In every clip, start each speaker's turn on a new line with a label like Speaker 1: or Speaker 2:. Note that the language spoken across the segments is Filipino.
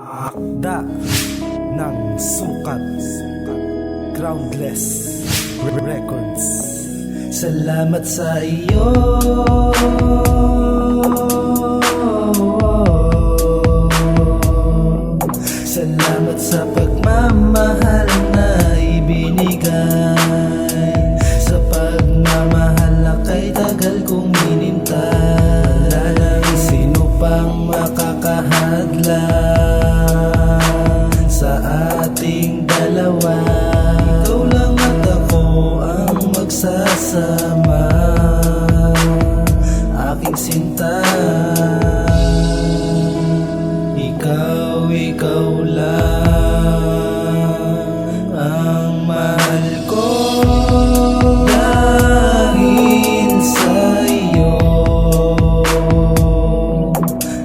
Speaker 1: Akda ng sukat, Groundless Records.
Speaker 2: Salamat sa iyo, salamat sa pagmamahal na ibinigay. Sa pagmamahal na kay tagal kong hinintay. Wala nang sino pang makakahadlang sa ating dalawa. Ikaw lang at ako ang magsasama, aking sinta. Ikaw lang ang mahal ko. Dahil sa iyo,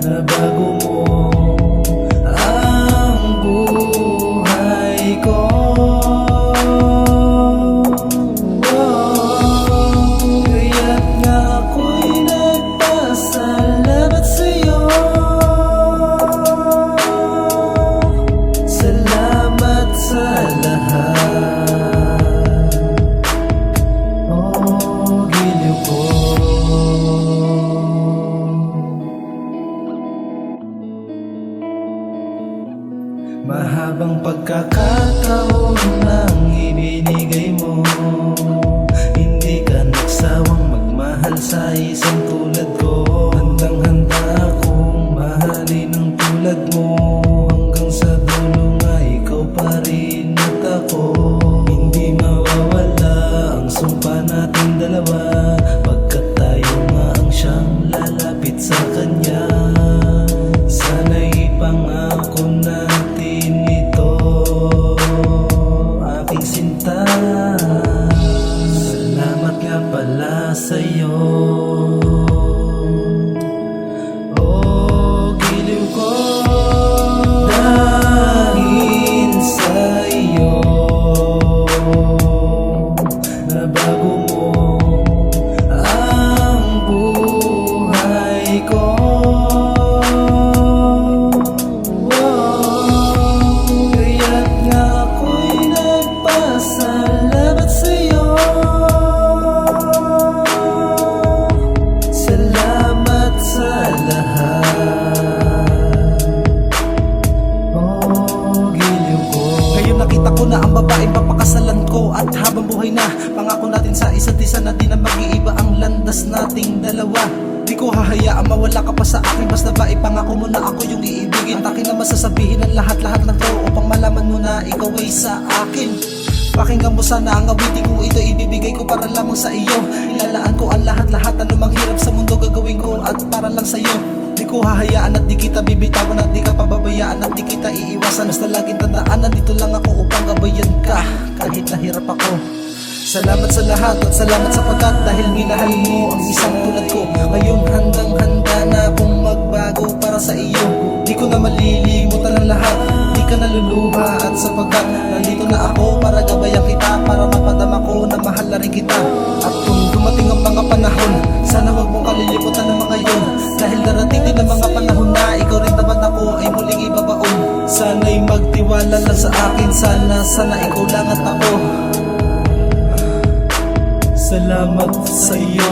Speaker 2: nabago mo ang buhay ko. Kaya't nga ako'y nagpasalamat sa'yo. Salamat sa lahat, oh giliw ko. Mahabang pagkakataon lang ibinigay mo. Hindi ka nagsawang magmahal sa isang tulad ko. Handang-handa akong mahalin ang tulad mo. Hanggang sa dulo nga ikaw pa rin at ako. Hindi mawawala ang sumpa nating dalawa, pagkat tayo nga ang siyang lalapit sa kanya. Sana'y pangako natin ito, aking sinta. Salamat nga pala sa'yo, oh giliw ko. Dahil sa iyo, nabago mo ang buhay ko. Kaya't nga ako'y nagpasalamat sa'yo. Salamat sa lahat, oh giliw ko.
Speaker 1: Ngayon nakita ko na ang babaeng papakasalan ko. At habang buhay na, pangako natin sa isa't isa na di na mag-iiba ang landas nating dalawa. Di ko hahayaan mawala ka pa sa akin, basta ba ipangako mo na ako yung iibigin. At akin na masasabihin ang lahat-lahat ng tao upang malaman mo na ikaw ay sa akin. Pakinggan mo sana ang awitin ko, ito ibibigay ko para lamang sa iyo. Ilalaan ko ang lahat-lahat, anumang hirap sa mundo gagawin ko at para lang sa iyo. Di ko hahayaan at di kita bibitawan at di ka pababayaan at di kita iiwasan. Basta laging tandaan, nandito lang ako upang gabayan ka kahit nahirap ako. Salamat sa lahat at salamat sapagkat dahil minahal mo ang isang tulad ko. Ngayon handang-handa na akong magbago para sa iyo. Di ko na malilimutan ang lahat, di ka naluluha. At sapagkat nandito na ako para gabayan kita, para mapadama ko na mahal na rin kita. At kung dumating ang mga panahon, sana wag mong kalilimutan ang mga yun. Dahil darating din ang mga panahon na ikaw rin naman ako ay muling ibabaon. Sana'y magtiwala lang sa akin, sana ikaw lang at ako. Salamat sa iyo.